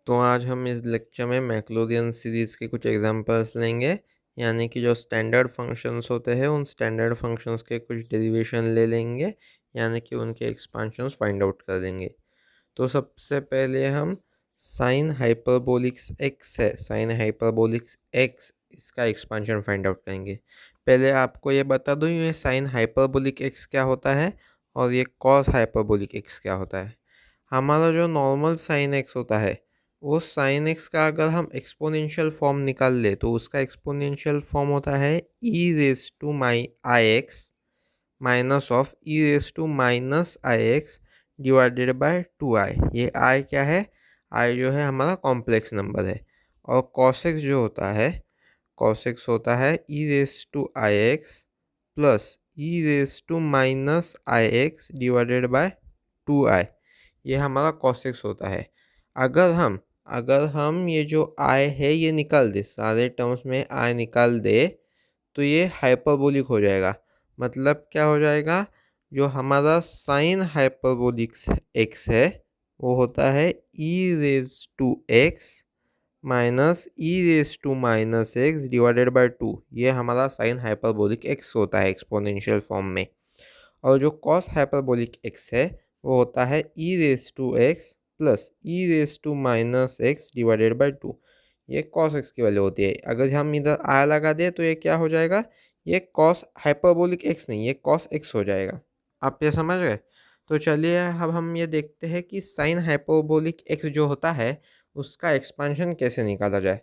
तो आज हम इस लेक्चर में मैक्लोरियन सीरीज़ के कुछ एग्जांपल्स लेंगे, यानी कि जो स्टैंडर्ड फंक्शंस होते हैं उन स्टैंडर्ड फंक्शंस के कुछ डेरिवेशन ले लेंगे, यानी कि उनके एक्सपांशंस फाइंड आउट कर देंगे। तो सबसे पहले हम साइन हाइपरबोलिक्स एक्स है, साइन हाइपरबोलिक्स एक्स, इसका एक्सपांशन फाइंड आउट करेंगे। पहले आपको ये बता दूँ ये साइन हाइपरबोलिक एक्स क्या होता है और ये कॉस हाइपरबोलिक एक्स क्या होता है। हमारा जो नॉर्मल साइन एक्स होता है वो साइन एक्स का अगर हम एक्सपोनेंशियल फॉर्म निकाल ले तो उसका एक्सपोनेंशियल फॉर्म होता है e raise to my i x minus of e raise to minus i x divided by 2i। ये i क्या है? i जो है हमारा कॉम्प्लेक्स नंबर है। और cos x जो होता है, cos x होता है e raise to i x plus e raise to minus i x divided by 2i। ये हमारा cos x होता है। अगर हम ये जो i है ये निकाल दे, सारे टर्म्स में i निकाल दे, तो ये हाइपरबोलिक हो जाएगा। मतलब क्या हो जाएगा? जो हमारा साइन हाइपरबोलिक एक्स है वो होता है e raise to x minus e raise to minus x divided by 2। ये हमारा साइन हाइपरबोलिक एक्स होता है एक्सपोनेंशियल फॉर्म में। और जो कॉस हाइपरबोलिक एक्स है वो होता है e raise to x plus e raise to minus x divided by 2। ये कॉस एक्स की वैल्यू होती है। अगर हम इधर आया लगा दें तो ये क्या हो जाएगा? ये कॉस हाइपरबोलिक एक्स नहीं, ये कॉस एक्स हो जाएगा। आप ये समझ गए? तो चलिए अब हम ये देखते हैं कि साइन हाइपरबोलिक एक्स जो होता है उसका एक्सपांशन कैसे निकाला जाए।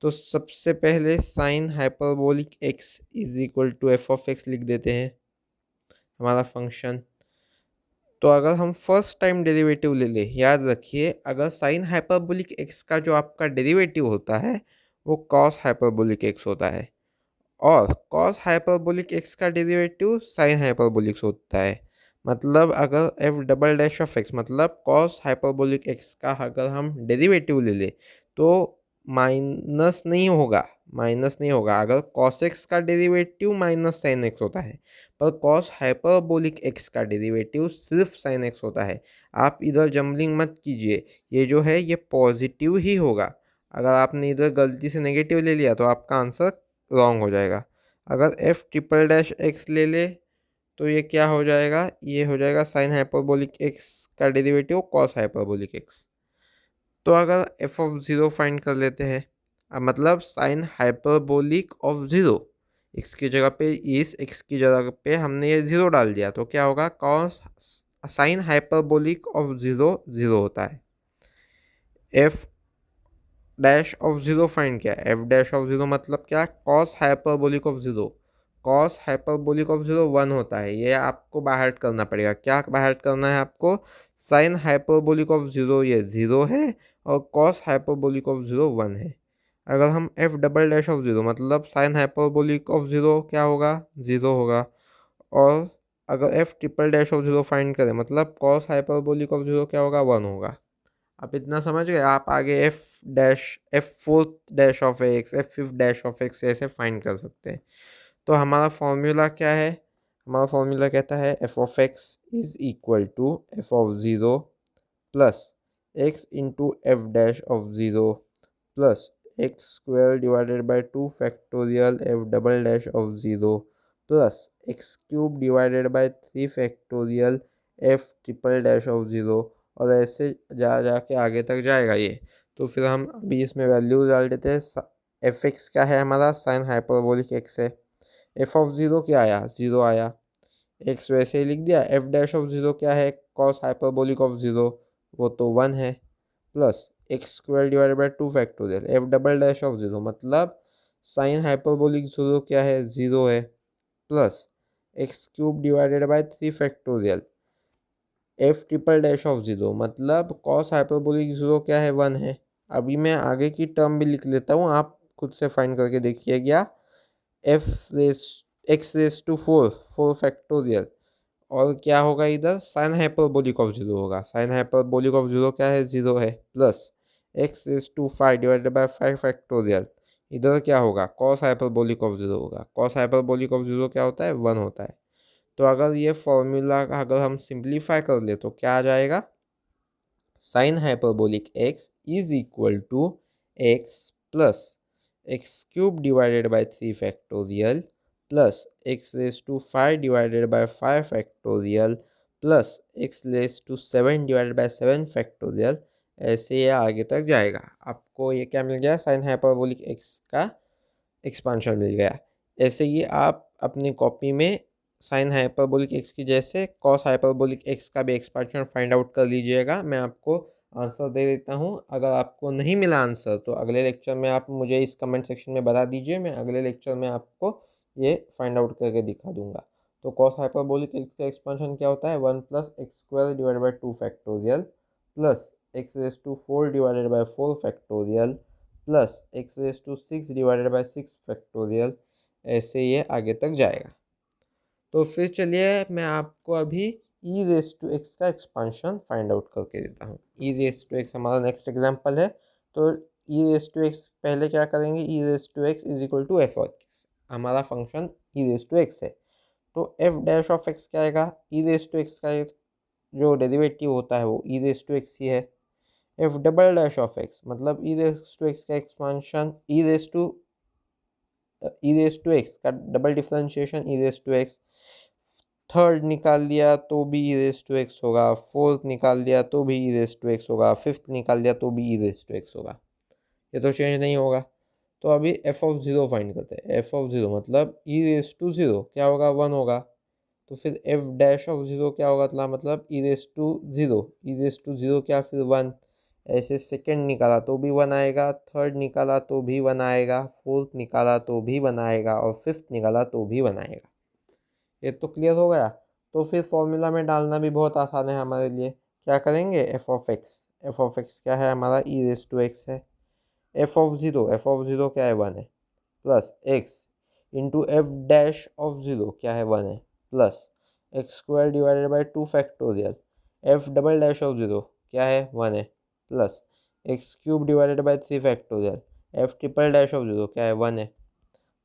तो सबसे पहले sine hyperbolic x is equal to f of x लिख देते हैं, हमारा फंक्शन। तो अगर हम फर्स्ट टाइम डेरिवेटिव ले ले, याद रखिए अगर साइन हाइपरबोलिक एक्स का जो आपका डेरिवेटिव होता है वो कॉस हाइपरबोलिक एक्स होता है, और कॉस हाइपरबोलिक एक्स का डेरिवेटिव साइन हाइपरबोलिक होता है। मतलब अगर F double dash of x मतलब कॉस हाइपरबोलिक एक्स का अगर हम डेरिवेटिव ले ले तो माइनस नहीं होगा, माइनस नहीं होगा। अगर कॉस एक्स का डेरिवेटिव माइनस साइन एक्स होता है, पर कॉस हाइपरबोलिक एक्स का डेरिवेटिव सिर्फ साइन एक्स होता है। आप इधर जम्बलिंग मत कीजिए, ये जो है ये पॉजिटिव ही होगा। अगर आपने इधर गलती से नेगेटिव ले लिया तो आपका आंसर रॉन्ग हो जाएगा। अगर एफ ट्रिपल डैश एक्स ले ले तो ये क्या हो जाएगा? ये हो जाएगा साइन हाइपरबोलिक एक्स का डेरिवेटिव कॉस हाइपरबोलिक एक्स। तो अगर एफ ऑफ ज़ीरो फाइंड कर लेते हैं, अब मतलब sign hyperbolic of zero, x की जगह पे इस एक्स की जगह पे हमने ये ज़ीरो डाल दिया तो क्या होगा? Cos sine hyperbolic of zero zero होता है। F dash of zero find किया, एफ डैश ऑफ ज़ीरो मतलब क्या? Cos hyperbolic of zero. Cos hyperbolic of zero 1 होता है, ये आपको बाहर करना पड़ेगा। क्या बाहर करना है आपको? साइन हाइपरबोलिक ऑफ ज़ीरो ये ज़ीरो है और कॉस हाइपरबोलिक ऑफ ज़ीरो 1 है। अगर हम F double dash of zero मतलब साइन हाइपरबोलिक ऑफ ज़ीरो क्या होगा? ज़ीरो होगा। और अगर F triple dash of zero find करें मतलब कॉस हाइपरबोलिक ऑफ ज़ीरो क्या होगा? 1 होगा। आप इतना समझ गए? आप आगे F dash, F fourth dash of x, F fifth dash of x ऐसे फाइंड कर सकते हैं। तो हमारा फॉर्मूला क्या है? हमारा फॉर्मूला कहता है f of x is equal to f of zero plus x into f dash of zero plus x square divided by 2 factorial f double dash of zero plus x cube divided by 3 factorial f triple dash of zero. और ऐसे जा जा के आगे तक जाएगा ये। तो फिर हम अभी इसमें वैल्यू डाल देते हैं। एफ एक्स क्या है हमारा? साइन हाइपरबोलिक एक्स है। एफ ऑफ ज़ीरो क्या आया? ज़ीरो आया। एक्स वैसे ही लिख दिया। एफ डैश ऑफ ज़ीरो क्या है? कॉस हाइपरबोलिक ऑफ ज़ीरो, वो तो 1 है। Plus x square divided by 2 factorial f double dash of zero मतलब साइन हाइपरबोलिक ज़ीरो क्या है? ज़ीरो है। Plus x cube divided by 3 factorial f triple dash of zero मतलब कॉस हाइपरबोलिक ज़ीरो क्या है? 1 है। अभी मैं आगे की टर्म भी लिख लेता हूँ, आप खुद से फाइंड करके देखिए। क्या? F raise x raise to four, four factorial, और क्या होगा इधर? साइन हाइपरबोलिक ऑफ ज़ीरो होगा। साइन हाइपरबोलिक ऑफ ज़ीरो क्या है? ज़ीरो है। Plus x raise to five divided by 5 factorial, इधर क्या होगा? कॉस हाइपरबोलिक ऑफ ज़ीरो होगा। कॉस हाइपरबोलिक ऑफ ज़ीरो क्या होता है? 1 होता है। तो अगर ये फॉर्मूला अगर हम सिंप्लीफाई कर ले तो क्या आ जाएगा? Sine hyperbolic x is equal to x plus x cube divided by 3 factorial plus x raise to 5 divided by 5 factorial plus x raise to 7 divided by 7 factorial. ऐसे ये आगे तक जाएगा। आपको ये क्या मिल गया, साइन हाइपरबोलिक एक्स का एक्सपांशन मिल गया। ऐसे ही आप अपनी कॉपी में साइन हाइपरबोलिक एक्स की जैसे कॉस हाइपरबोलिक एक्स का भी एक्सपांशन फाइंड आउट कर लीजिएगा। मैं आपको आंसर दे देता हूँ। अगर आपको नहीं मिला आंसर तो अगले लेक्चर में आप मुझे इस कमेंट सेक्शन में बता दीजिए, मैं अगले लेक्चर में आपको ये फाइंड आउट करके दिखा दूंगा। तो कॉस हाइपरबोलिक एक्स का एक्सपांशन क्या होता है, 1 plus x square divided by 2 factorial plus x raise to 4 divided by 4 factorial plus x raise to 6 divided by 6 factorial. ऐसे ये आगे तक जाएगा। तो फिर चलिए मैं आपको अभी ई रेस टू एक्स का एक्सपांशन फाइंड आउट करके देता हूँ। ई रेस टू एक्स हमारा नेक्स्ट एग्जांपल है। तो ई रेस टू एक्स पहले क्या करेंगे, e raise to x is equal to f of x. हमारा function e raise to x है, तो एफ डैश ऑफ एक्स क्या आएगा, ई रेस टू एक्स का जो डेरिवेटिव होता है वो ई रेस टू एक्स ही है। F double dash of x मतलब ई रेस टू एक्स का expansion e raise to x का double differentiation e raise to x. Third निकाल लिया तो भी ई रेस टू एक्स होगा, फोर्थ निकाल लिया तो भी ई रेस टू एक्स होगा, फिफ्थ निकाल लिया तो भी ई रेस टू एक्स होगा। ये तो चेंज नहीं होगा। तो अभी एफ ऑफ ज़ीरो फाइंड करते हैं। एफ ऑफ ज़ीरो मतलब ई रेस टू ज़ीरो क्या होगा, 1 होगा। तो फिर एफ डैश ऑफ ज़ीरो क्या होगा, मतलब e raise to zero, e raise to zero क्या फिर 1। ऐसे सेकंड निकाला तो भी 1 आएगा, थर्ड निकाला तो भी 1 आएगा, फोर्थ निकाला तो भी 1 आएगा और फिफ्थ निकाला तो भी 1 आएगा। ये तो क्लियर हो गया। तो फिर फॉर्मूला में डालना भी बहुत आसान है हमारे लिए। क्या करेंगे, F of x, F of x क्या है हमारा, ई रेस टू एक्स है। F of zero, F of zero क्या है, 1 है, plus x into f dash of zero क्या है, 1 है, plus x square divided by 2 factorial. F double dash of zero क्या है, 1 है, plus x cube divided by 3 factorial. F triple dash of zero क्या है, 1 है,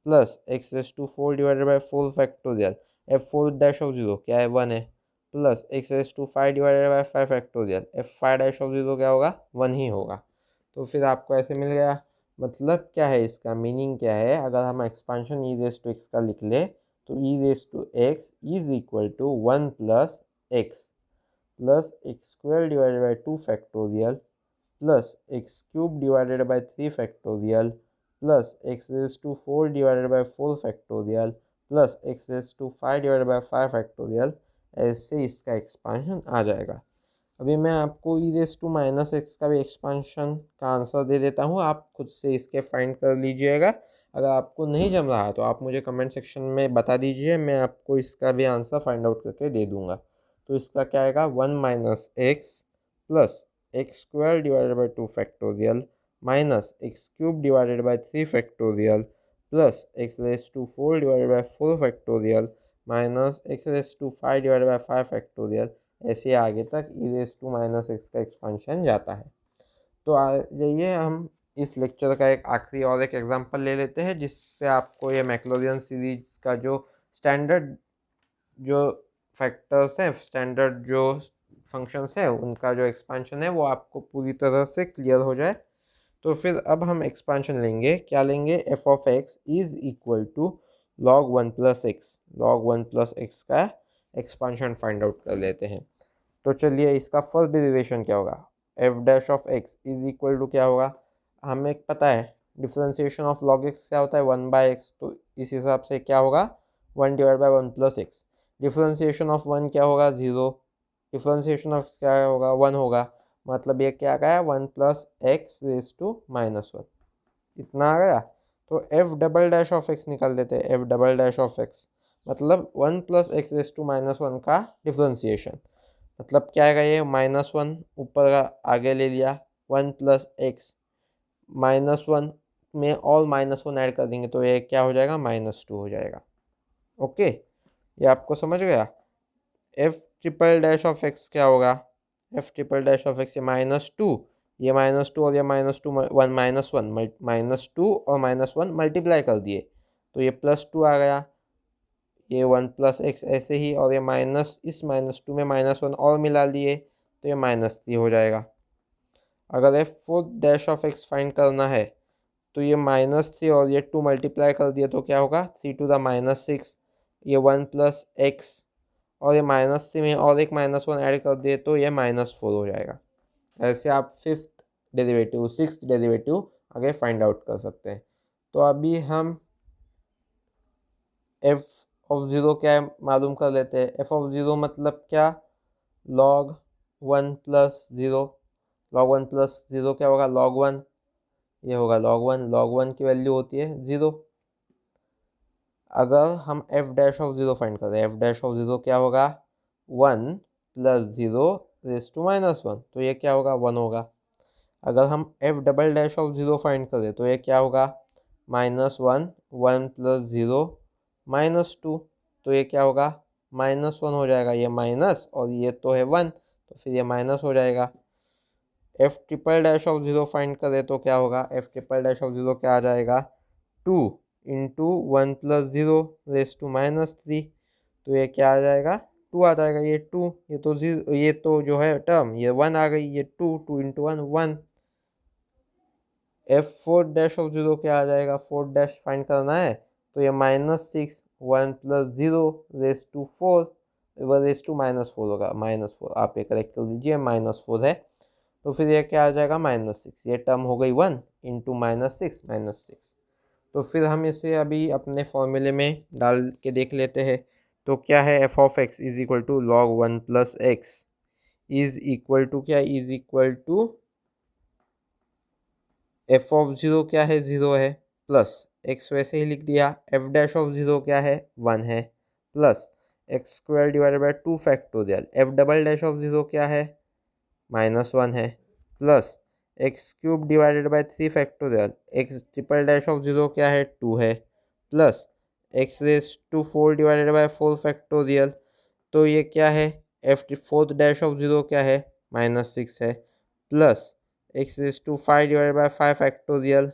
plus x raise to 4 divided by 4 factorial. F four dash of zero क्या है, 1 है, plus x raise to 5 divided by 5 factorial. F five dash of zero क्या होगा, 1 ही होगा। तो फिर आपको ऐसे मिल गया। मतलब क्या है, इसका मीनिंग क्या है, अगर हम expansion e raise to x का लिख ले तो e raise to x is equal to 1 plus x square divided by 2 factorial plus x cube divided by 3 factorial plus x raise to 4 divided by 4 factorial plus x raise to 5 divided by 5 factorial. ऐसे इसका expansion आ जाएगा। अभी मैं आपको e raise to minus x का भी expansion का आंसर दे देता हूँ, आप खुद से इसके फाइंड कर लीजिएगा। अगर आपको नहीं जम रहा तो आप मुझे कमेंट सेक्शन में बता दीजिए, मैं आपको इसका भी आंसर फाइंड आउट करके दे दूँगा। तो इसका क्या आएगा, 1 minus x plus x square divided by 2 factorial minus x cube divided by 3 factorial plus x raise to 4 divided by 4 factorial minus x raise to 5 divided by 5 factorial. ऐसे आगे तक e raise to minus x का expansion जाता है। तो जाइए हम इस लेक्चर का एक आखिरी और एक एग्जांपल ले लेते हैं, जिससे आपको ये मैक्लोरियन सीरीज का जो स्टैंडर्ड जो फैक्टर्स हैं, स्टैंडर्ड जो फंक्शंस हैं, उनका जो एक्सपांशन है वो आपको पूरी तरह से क्लियर हो जाए। तो फिर अब हम एक्सपांशन लेंगे, क्या लेंगे, f of x is equal to log 1 plus x. Log 1 plus x का एक्सपांशन फाइंड आउट कर लेते हैं। तो चलिए इसका फर्स्ट डेरिवेशन क्या होगा, f dash of x is equal to क्या होगा, हमें पता है डिफ्रेंसिएशन ऑफ लॉग एक्स क्या होता है, 1 बाय एक्स। तो इस हिसाब से क्या होगा, 1 divide by 1 plus x. Differentiation of 1 क्या होगा, 0। डिफ्रेंसिएशन ऑफ क्या होगा, 1 होगा। मतलब ये क्या गया, 1 plus x raise to minus 1, इतना आ गया। तो f double dash of x निकाल देते हैं। F double dash of x मतलब 1 plus x raise to minus 1 का डिफ्रेंसिएशन। मतलब क्या आएगा, ये -1 ऊपर का आगे ले लिया, 1 प्लस एक्स -1 में और -1 ऐड कर देंगे तो ये क्या हो जाएगा, -2 हो जाएगा। ओके, ये आपको समझ गया। F triple dash of x क्या होगा, f triple dash of x ये -2, ये -2 और ये -2 1 -2 और -1 मल्टीप्लाई कर दिए तो ये +2 आ गया। ये 1 प्लस एक्स ऐसे ही, और ये माइनस, इस -2 में -1 और मिला लिए तो ये -3 हो जाएगा। अगर F fourth dash of x find करना है तो ये -3 और ये 2 मल्टीप्लाई कर दिया तो क्या होगा 3⁻⁻6, ये 1 प्लस एक्स और ये -3 में और एक -1 ऐड कर दिए तो ये -4 हो जाएगा। ऐसे आप फिफ्थ डेरिवेटिव, सिक्स्थ डेरिवेटिव आगे फाइंड आउट कर सकते हैं। तो अभी हम एफ ऑफ ज़ीरो क्या है मालूम कर लेते हैं। एफ ऑफ ज़ीरो मतलब क्या, log 1 plus zero, log 1 plus zero क्या होगा log 1, ये होगा log 1, log 1 की वैल्यू होती है 0। अगर हम F dash of zero find करें, एफ डैश ऑफ ज़ीरो क्या होगा 1 प्लस ज़ीरो रेज टू -1, तो ये क्या होगा 1 होगा। अगर हम F double dash of zero find करें तो ये क्या होगा -1, 1 प्लस ज़ीरो -2, तो ये क्या होगा -1 हो जाएगा। ये माइनस और ये तो है 1, तो फिर ये माइनस हो जाएगा। F triple dash of zero find करें तो क्या होगा, f triple dash of zero क्या आ जाएगा 2 into 1 plus zero raise to -3, तो ये क्या आ जाएगा 2 आ जाएगा। ये 2, ये तो जीरो, ये तो जो है टर्म ये 1 आ गई, ये 2 into 1 1। F fourth dash of zero क्या आ जाएगा, फोर्थ डैश फाइंड करना है तो ये -6, 1 plus zero raise to 4, raise to -4 होगा, -4 आप ये करेक्ट कर लीजिए, -4 है। तो फिर ये क्या आ जाएगा -6, ये टर्म हो गई 1 इंटू -6। तो फिर हम इसे अभी अपने फॉर्मूले में डाल के देख लेते हैं। तो क्या है f of x is equal to log 1 plus x is equal to क्या, is equal to f of zero क्या है 0 है, प्लस एक्स वैसे ही लिख दिया, एफ डैश ऑफ ज़ीरो क्या है 1 है, plus x square divided by 2 factorial, f double dash of zero क्या है -1 है, plus x cube divided by 3 factorial, x triple dash of zero क्या है 2 है, plus x raise to 4 divided by 4 factorial, तो ये क्या है f fourth dash of zero क्या है -6 है, plus x raise to 5 divided by 5 factorial,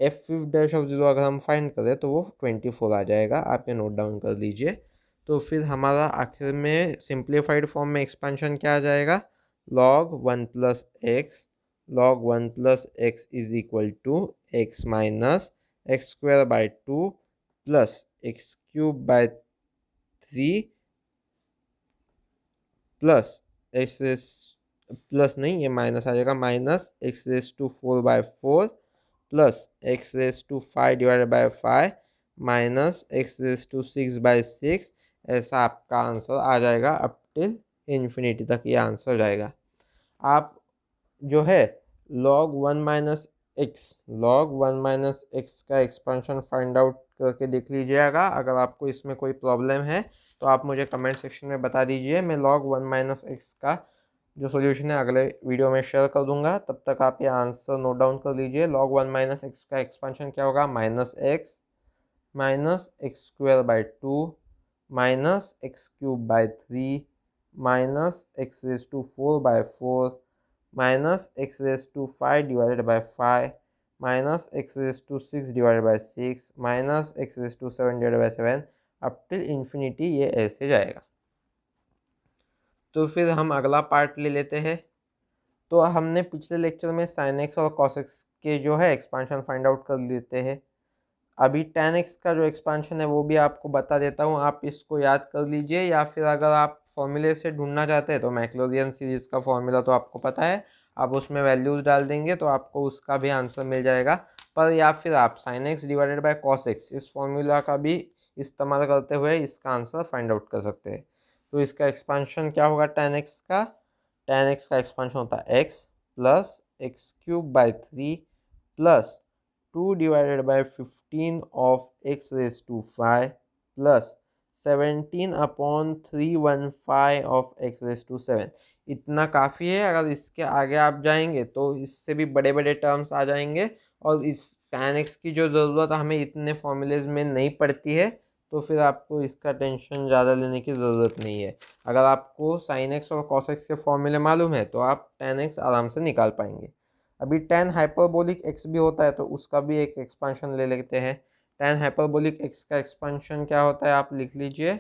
f fifth dash of zero अगर हम फाइंड करें तो वो 24 आ जाएगा, आप ये नोट डाउन कर लीजिए। तो फिर हमारा आखिर में सिंप्लीफाइड फॉर्म में एक्सपेंशन क्या आ जाएगा, log 1 plus x, log 1 plus x is equal to x minus x square by 2 plus x cube by 3 plus x plus नहीं, ये माइनस आ जाएगा, minus x raise to 4/4 plus x raise to 5 divided by 5 minus x raise to 6/6। ऐसा आपका answer आ जाएगा, up till infinity तक ये answer जाएगा। आप जो है log 1 minus x, log 1 minus x का एक्सपेंशन फाइंड आउट करके देख लीजिएगा। अगर आपको इसमें कोई प्रॉब्लम है तो आप मुझे कमेंट सेक्शन में बता दीजिए, मैं log 1 माइनस एक्स का जो सॉल्यूशन है अगले वीडियो में शेयर कर दूंगा। तब तक आप ये आंसर नोट डाउन कर लीजिए। log 1 माइनस एक्स का एक्सपेंशन क्या होगा, -x minus x square by 2 minus x cube by 3 minus x raise to 4/4 minus x raise to 5 divided by 5 minus x raise to 6 divided by 6 minus x raise to 7 divided by 7 up till infinity, ये ऐसे जाएगा। तो फिर हम अगला part ले लेते हैं। तो हमने पिछले लेक्चर में साइन एक्स और कॉस एक्स के जो है एक्सपांशन फाइंड आउट कर लेते हैं। अभी tan x का जो एक्सपांशन है वो भी आपको बता देता हूँ, आप इसको याद कर लीजिए, या फिर अगर आप फॉर्मूले से ढूंढना चाहते हैं तो मैक्लोरियन सीरीज़ का फॉर्मूला तो आपको पता है, आप उसमें वैल्यूज़ डाल देंगे तो आपको उसका भी आंसर मिल जाएगा। पर या फिर आप sine x divided by cos x इस फॉर्मूला का भी इस्तेमाल करते हुए इसका आंसर फाइंड आउट कर सकते हैं। तो इसका एक्सपांशन क्या होगा tan x का, tan x का एक्सपांशन होता है x plus x cube by 3 plus 2 divided by 15 of x raise to 5 plus 17/315 of x raise to 7। इतना काफ़ी है। अगर इसके आगे आप जाएंगे तो इससे भी बड़े बड़े टर्म्स आ जाएंगे, और इस tan x की जो ज़रूरत हमें इतने फॉर्मूलेज में नहीं पड़ती है, तो फिर आपको इसका टेंशन ज़्यादा लेने की ज़रूरत नहीं है। अगर आपको साइन एक्स और कॉस एक्स के फॉर्मूले मालूम है तो आप tan x आराम से निकाल पाएंगे। अभी tan हाइपरबोलिक x भी होता है तो उसका भी एक एक्सपांशन ले लेते हैं। tan हाइपरबोलिक x का एक्सपांशन क्या होता है, आप लिख लीजिए,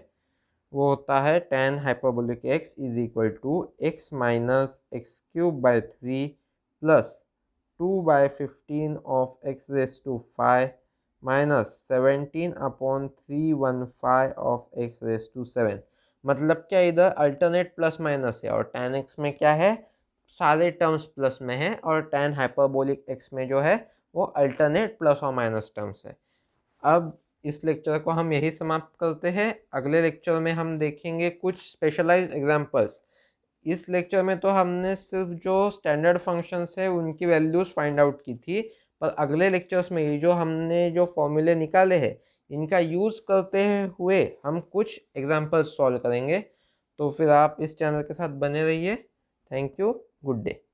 वो होता है tan hyperbolic x is equal to x minus x cube by 3 plus 2/15 of x raise to 5 minus 17/315 of x raise to 7। मतलब क्या, इधर अल्टरनेट प्लस माइनस है और tan x में क्या है, सारे टर्म्स प्लस में है और tan हाइपरबोलिक x में जो है वो अल्टरनेट प्लस और माइनस टर्म्स है। अब इस लेक्चर को हम यही समाप्त करते हैं। अगले लेक्चर में हम देखेंगे कुछ स्पेशलाइज्ड एग्जांपल्स। इस लेक्चर में तो हमने सिर्फ जो स्टैंडर्ड फंक्शंस है उनकी वैल्यूज़ फाइंड आउट की थी, पर अगले लेक्चर्स में ये जो हमने जो फॉर्मूले निकाले हैं इनका यूज़ करते हुए हम कुछ एग्जांपल्स सॉल्व करेंगे। तो फिर आप इस चैनल के साथ बने रहिए। Thank you, good day.